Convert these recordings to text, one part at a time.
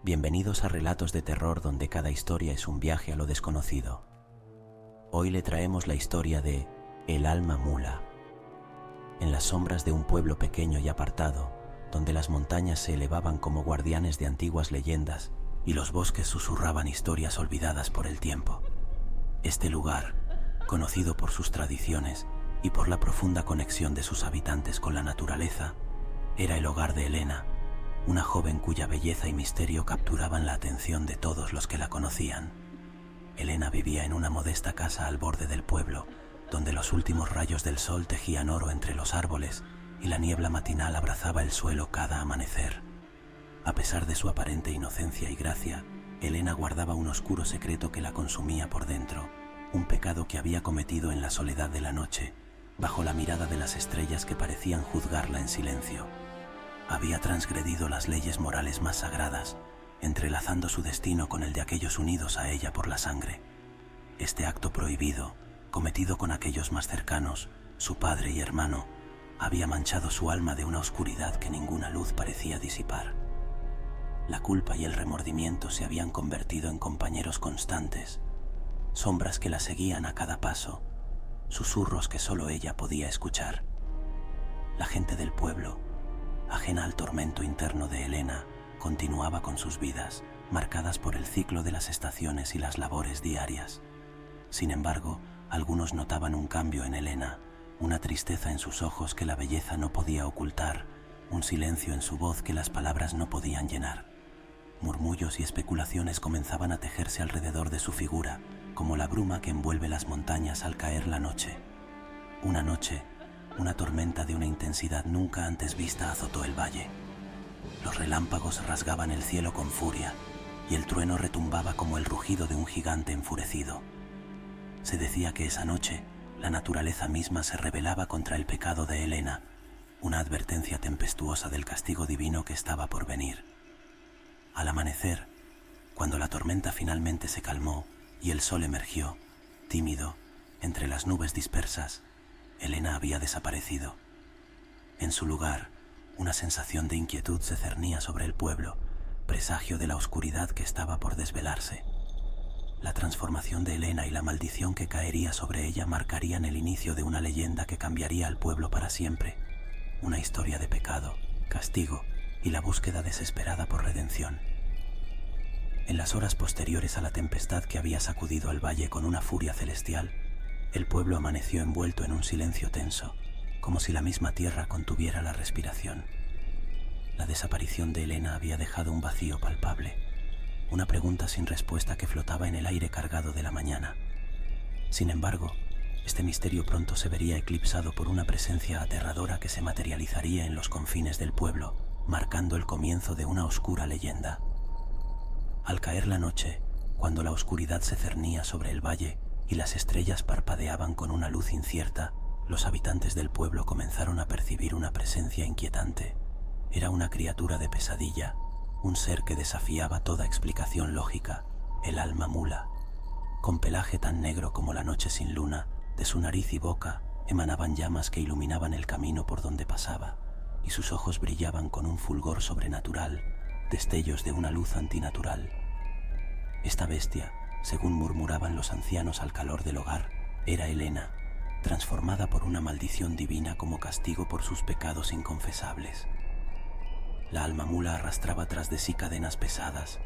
Bienvenidos a Relatos de Terror, donde cada historia es un viaje a lo desconocido. Hoy le traemos la historia de El Alma Mula. En las sombras de un pueblo pequeño y apartado, donde las montañas se elevaban como guardianes de antiguas leyendas y los bosques susurraban historias olvidadas por el tiempo. Este lugar, conocido por sus tradiciones y por la profunda conexión de sus habitantes con la naturaleza, era el hogar de Elena, una joven cuya belleza y misterio capturaban la atención de todos los que la conocían. Elena vivía en una modesta casa al borde del pueblo, donde los últimos rayos del sol tejían oro entre los árboles y la niebla matinal abrazaba el suelo cada amanecer. A pesar de su aparente inocencia y gracia, Elena guardaba un oscuro secreto que la consumía por dentro, un pecado que había cometido en la soledad de la noche, bajo la mirada de las estrellas que parecían juzgarla en silencio. Había transgredido las leyes morales más sagradas, entrelazando su destino con el de aquellos unidos a ella por la sangre. Este acto prohibido, cometido con aquellos más cercanos, su padre y hermano, había manchado su alma de una oscuridad que ninguna luz parecía disipar. La culpa y el remordimiento se habían convertido en compañeros constantes, sombras que la seguían a cada paso, susurros que solo ella podía escuchar. La gente del pueblo, ajena al tormento interno de Elena, continuaba con sus vidas, marcadas por el ciclo de las estaciones y las labores diarias. Sin embargo, algunos notaban un cambio en Elena, una tristeza en sus ojos que la belleza no podía ocultar, un silencio en su voz que las palabras no podían llenar. Murmullos y especulaciones comenzaban a tejerse alrededor de su figura, como la bruma que envuelve las montañas al caer la noche. Una noche, una tormenta de una intensidad nunca antes vista azotó el valle. Los relámpagos rasgaban el cielo con furia y el trueno retumbaba como el rugido de un gigante enfurecido. Se decía que esa noche la naturaleza misma se rebelaba contra el pecado de Elena, una advertencia tempestuosa del castigo divino que estaba por venir. Al amanecer, cuando la tormenta finalmente se calmó y el sol emergió, tímido, entre las nubes dispersas, Elena había desaparecido. En su lugar, una sensación de inquietud se cernía sobre el pueblo, presagio de la oscuridad que estaba por desvelarse. La transformación de Elena y la maldición que caería sobre ella marcarían el inicio de una leyenda que cambiaría al pueblo para siempre, una historia de pecado, castigo y la búsqueda desesperada por redención. En las horas posteriores a la tempestad que había sacudido al valle con una furia celestial, el pueblo amaneció envuelto en un silencio tenso, como si la misma tierra contuviera la respiración. La desaparición de Elena había dejado un vacío palpable, una pregunta sin respuesta que flotaba en el aire cargado de la mañana. Sin embargo, este misterio pronto se vería eclipsado por una presencia aterradora que se materializaría en los confines del pueblo, marcando el comienzo de una oscura leyenda. Al caer la noche, cuando la oscuridad se cernía sobre el valle y las estrellas parpadeaban con una luz incierta, los habitantes del pueblo comenzaron a percibir una presencia inquietante. Era una criatura de pesadilla, un ser que desafiaba toda explicación lógica, el Alma Mula. Con pelaje tan negro como la noche sin luna, de su nariz y boca emanaban llamas que iluminaban el camino por donde pasaba, y sus ojos brillaban con un fulgor sobrenatural, destellos de una luz antinatural. Esta bestia, según murmuraban los ancianos al calor del hogar, era Elena, transformada por una maldición divina como castigo por sus pecados inconfesables. La Alma Mula arrastraba tras de sí cadenas pesadas,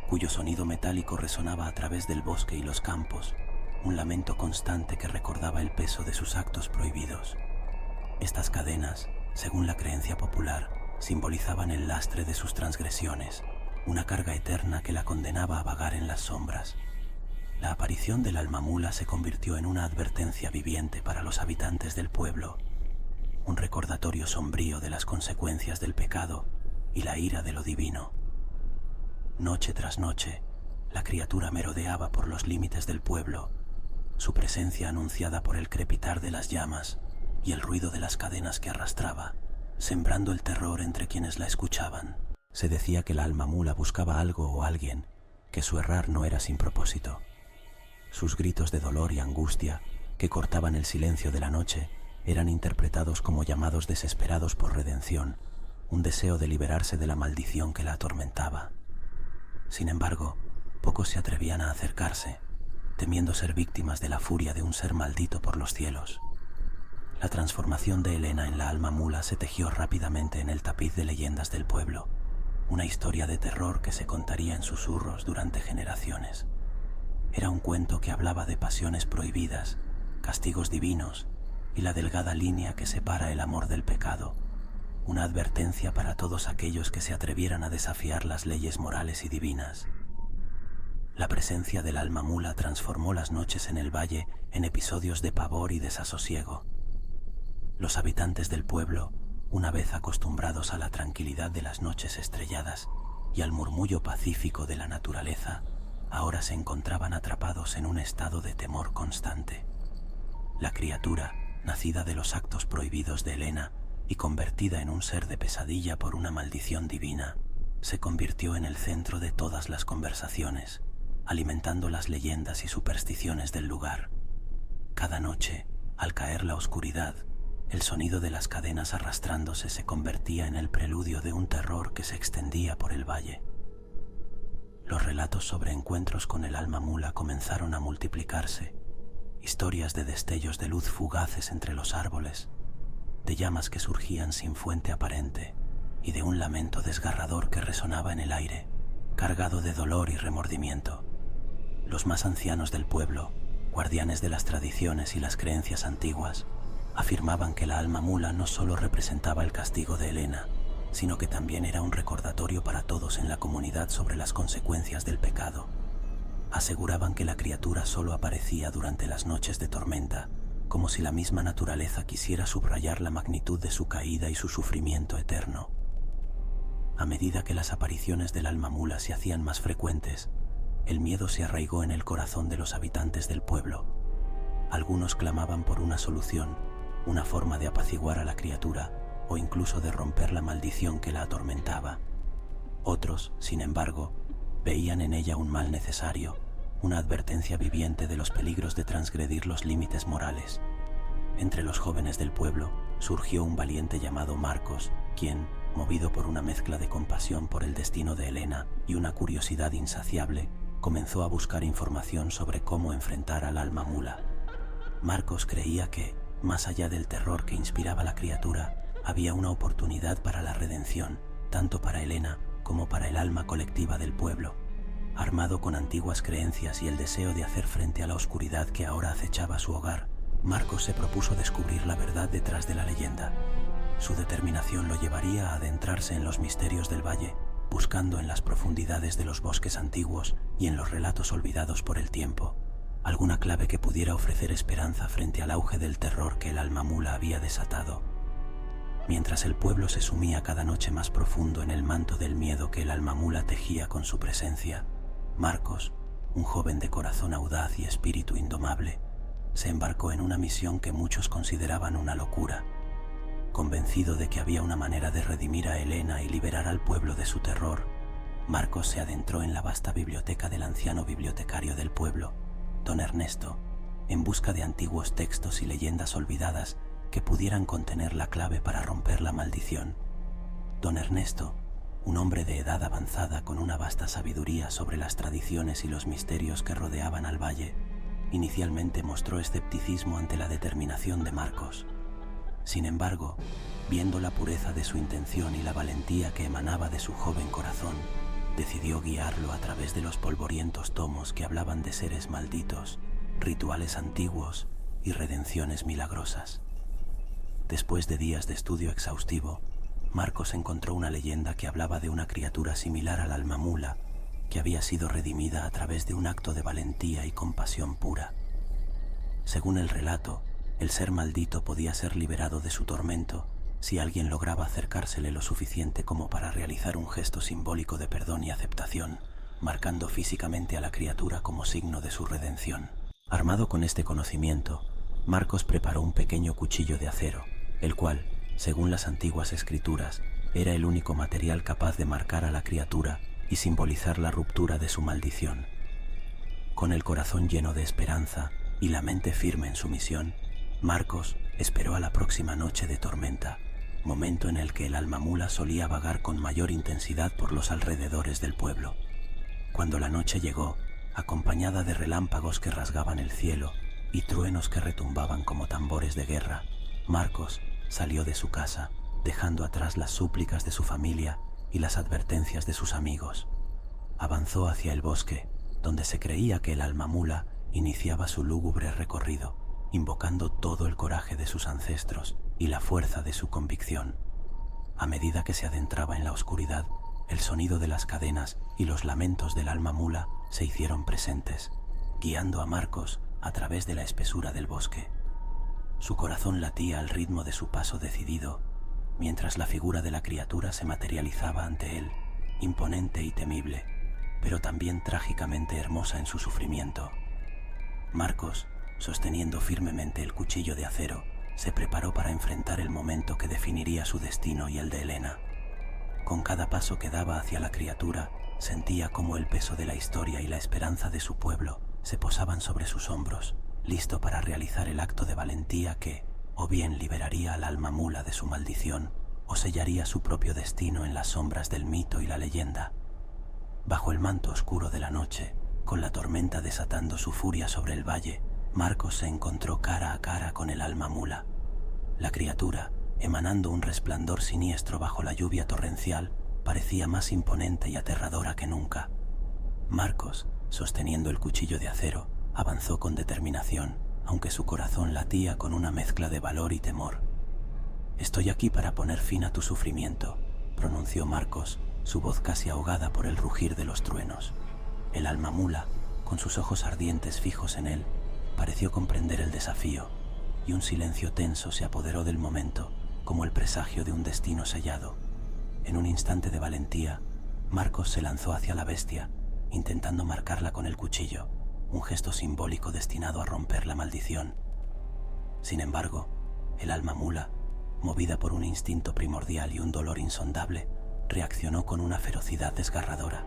cuyo sonido metálico resonaba a través del bosque y los campos, un lamento constante que recordaba el peso de sus actos prohibidos. Estas cadenas, según la creencia popular, simbolizaban el lastre de sus transgresiones, una carga eterna que la condenaba a vagar en las sombras. La aparición del Alma Mula se convirtió en una advertencia viviente para los habitantes del pueblo, un recordatorio sombrío de las consecuencias del pecado y la ira de lo divino. Noche tras noche, la criatura merodeaba por los límites del pueblo, su presencia anunciada por el crepitar de las llamas y el ruido de las cadenas que arrastraba, sembrando el terror entre quienes la escuchaban. Se decía que el Alma Mula buscaba algo o alguien, que su errar no era sin propósito. Sus gritos de dolor y angustia, que cortaban el silencio de la noche, eran interpretados como llamados desesperados por redención, un deseo de liberarse de la maldición que la atormentaba. Sin embargo, pocos se atrevían a acercarse, temiendo ser víctimas de la furia de un ser maldito por los cielos. La transformación de Elena en la alma mula se tejió rápidamente en el tapiz de leyendas del pueblo, una historia de terror que se contaría en susurros durante generaciones. Era un cuento que hablaba de pasiones prohibidas, castigos divinos y la delgada línea que separa el amor del pecado, una advertencia para todos aquellos que se atrevieran a desafiar las leyes morales y divinas. La presencia del alma mula transformó las noches en el valle en episodios de pavor y desasosiego. Los habitantes del pueblo, una vez acostumbrados a la tranquilidad de las noches estrelladas y al murmullo pacífico de la naturaleza, ahora se encontraban atrapados en un estado de temor constante. La criatura, nacida de los actos prohibidos de Elena y convertida en un ser de pesadilla por una maldición divina, se convirtió en el centro de todas las conversaciones, alimentando las leyendas y supersticiones del lugar. Cada noche, al caer la oscuridad, el sonido de las cadenas arrastrándose se convertía en el preludio de un terror que se extendía por el valle. Los relatos sobre encuentros con el alma mula comenzaron a multiplicarse, historias de destellos de luz fugaces entre los árboles, de llamas que surgían sin fuente aparente y de un lamento desgarrador que resonaba en el aire, cargado de dolor y remordimiento. Los más ancianos del pueblo, guardianes de las tradiciones y las creencias antiguas, afirmaban que la alma mula no solo representaba el castigo de Elena, sino que también era un recordatorio para todos en la comunidad sobre las consecuencias del pecado. Aseguraban que la criatura solo aparecía durante las noches de tormenta, como si la misma naturaleza quisiera subrayar la magnitud de su caída y su sufrimiento eterno. A medida que las apariciones del alma mula se hacían más frecuentes, el miedo se arraigó en el corazón de los habitantes del pueblo. Algunos clamaban por una solución, una forma de apaciguar a la criatura o incluso de romper la maldición que la atormentaba. Otros, sin embargo, veían en ella un mal necesario, una advertencia viviente de los peligros de transgredir los límites morales. Entre los jóvenes del pueblo surgió un valiente llamado Marcos, quien, movido por una mezcla de compasión por el destino de Elena y una curiosidad insaciable, comenzó a buscar información sobre cómo enfrentar al alma mula. Marcos creía que, más allá del terror que inspiraba la criatura, había una oportunidad para la redención, tanto para Elena como para el alma colectiva del pueblo. Armado con antiguas creencias y el deseo de hacer frente a la oscuridad que ahora acechaba su hogar, Marcos se propuso descubrir la verdad detrás de la leyenda. Su determinación lo llevaría a adentrarse en los misterios del valle, buscando en las profundidades de los bosques antiguos y en los relatos olvidados por el tiempo, alguna clave que pudiera ofrecer esperanza frente al auge del terror que el alma mula había desatado. Mientras el pueblo se sumía cada noche más profundo en el manto del miedo que el alma mula tejía con su presencia, Marcos, un joven de corazón audaz y espíritu indomable, se embarcó en una misión que muchos consideraban una locura. Convencido de que había una manera de redimir a Elena y liberar al pueblo de su terror, Marcos se adentró en la vasta biblioteca del anciano bibliotecario del pueblo, don Ernesto, en busca de antiguos textos y leyendas olvidadas que pudieran contener la clave para romper la maldición. Don Ernesto, un hombre de edad avanzada con una vasta sabiduría sobre las tradiciones y los misterios que rodeaban al valle, inicialmente mostró escepticismo ante la determinación de Marcos. Sin embargo, viendo la pureza de su intención y la valentía que emanaba de su joven corazón, decidió guiarlo a través de los polvorientos tomos que hablaban de seres malditos, rituales antiguos y redenciones milagrosas. Después de días de estudio exhaustivo, Marcos encontró una leyenda que hablaba de una criatura similar al alma mula, que había sido redimida a través de un acto de valentía y compasión pura. Según el relato, el ser maldito podía ser liberado de su tormento si alguien lograba acercársele lo suficiente como para realizar un gesto simbólico de perdón y aceptación, marcando físicamente a la criatura como signo de su redención. Armado con este conocimiento, Marcos preparó un pequeño cuchillo de acero, el cual, según las antiguas escrituras, era el único material capaz de marcar a la criatura y simbolizar la ruptura de su maldición. Con el corazón lleno de esperanza y la mente firme en su misión, Marcos esperó a la próxima noche de tormenta, momento en el que el alma mula solía vagar con mayor intensidad por los alrededores del pueblo. Cuando la noche llegó, acompañada de relámpagos que rasgaban el cielo y truenos que retumbaban como tambores de guerra, Marcos salió de su casa, dejando atrás las súplicas de su familia y las advertencias de sus amigos. Avanzó hacia el bosque, donde se creía que el alma mula iniciaba su lúgubre recorrido, invocando todo el coraje de sus ancestros y la fuerza de su convicción. A medida que se adentraba en la oscuridad, el sonido de las cadenas y los lamentos del alma mula se hicieron presentes, guiando a Marcos a través de la espesura del bosque. Su corazón latía al ritmo de su paso decidido, mientras la figura de la criatura se materializaba ante él, imponente y temible, pero también trágicamente hermosa en su sufrimiento. Marcos, sosteniendo firmemente el cuchillo de acero, se preparó para enfrentar el momento que definiría su destino y el de Helena. Con cada paso que daba hacia la criatura, sentía cómo el peso de la historia y la esperanza de su pueblo se posaban sobre sus hombros, listo para realizar el acto de valentía que, o bien liberaría al alma mula de su maldición, o sellaría su propio destino en las sombras del mito y la leyenda. Bajo el manto oscuro de la noche, con la tormenta desatando su furia sobre el valle, Marcos se encontró cara a cara con el alma mula. La criatura, emanando un resplandor siniestro bajo la lluvia torrencial, parecía más imponente y aterradora que nunca. Marcos, sosteniendo el cuchillo de acero, avanzó con determinación, aunque su corazón latía con una mezcla de valor y temor. «Estoy aquí para poner fin a tu sufrimiento», pronunció Marcos, su voz casi ahogada por el rugir de los truenos. El alma mula, con sus ojos ardientes fijos en él, pareció comprender el desafío, y un silencio tenso se apoderó del momento, como el presagio de un destino sellado. En un instante de valentía, Marcos se lanzó hacia la bestia, intentando marcarla con el cuchillo, un gesto simbólico destinado a romper la maldición. Sin embargo, el alma mula, movida por un instinto primordial y un dolor insondable, reaccionó con una ferocidad desgarradora.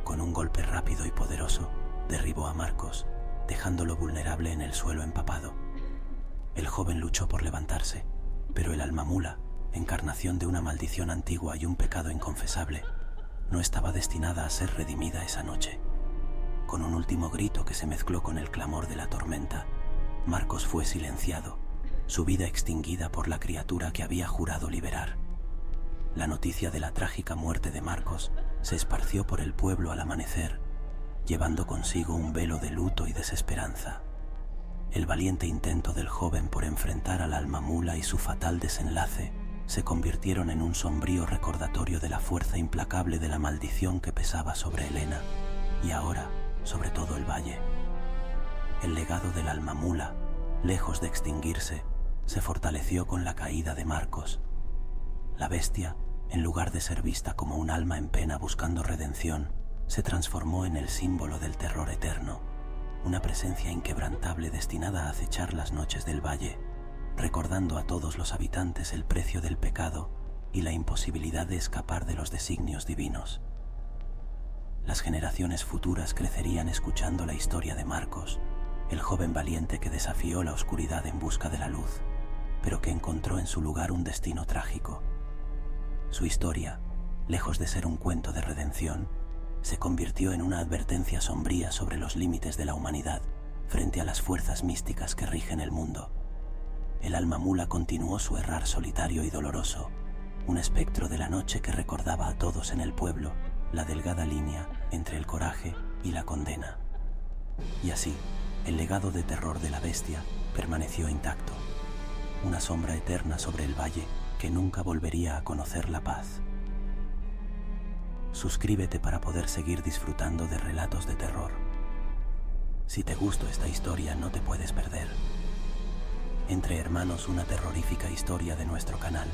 Con un golpe rápido y poderoso, derribó a Marcos, dejándolo vulnerable en el suelo empapado. El joven luchó por levantarse, pero el alma mula, encarnación de una maldición antigua y un pecado inconfesable, no estaba destinada a ser redimida esa noche. Con un último grito que se mezcló con el clamor de la tormenta, Marcos fue silenciado, su vida extinguida por la criatura que había jurado liberar. La noticia de la trágica muerte de Marcos se esparció por el pueblo al amanecer, llevando consigo un velo de luto y desesperanza. El valiente intento del joven por enfrentar al alma mula y su fatal desenlace se convirtieron en un sombrío recordatorio de la fuerza implacable de la maldición que pesaba sobre Helena y ahora sobre todo el valle. El legado del alma mula, lejos de extinguirse, se fortaleció con la caída de Marcos. La bestia, en lugar de ser vista como un alma en pena buscando redención, se transformó en el símbolo del terror eterno, una presencia inquebrantable destinada a acechar las noches del valle, recordando a todos los habitantes el precio del pecado y la imposibilidad de escapar de los designios divinos. Las generaciones futuras crecerían escuchando la historia de Marcos, el joven valiente que desafió la oscuridad en busca de la luz, pero que encontró en su lugar un destino trágico. Su historia, lejos de ser un cuento de redención, se convirtió en una advertencia sombría sobre los límites de la humanidad frente a las fuerzas místicas que rigen el mundo. El alma mula continuó su errar solitario y doloroso, un espectro de la noche que recordaba a todos en el pueblo la delgada línea entre el coraje y la condena. Y así, el legado de terror de la bestia permaneció intacto, una sombra eterna sobre el valle que nunca volvería a conocer la paz. Suscríbete para poder seguir disfrutando de relatos de terror. Si te gustó esta historia, no te puedes perder Entre Hermanos, una terrorífica historia de nuestro canal.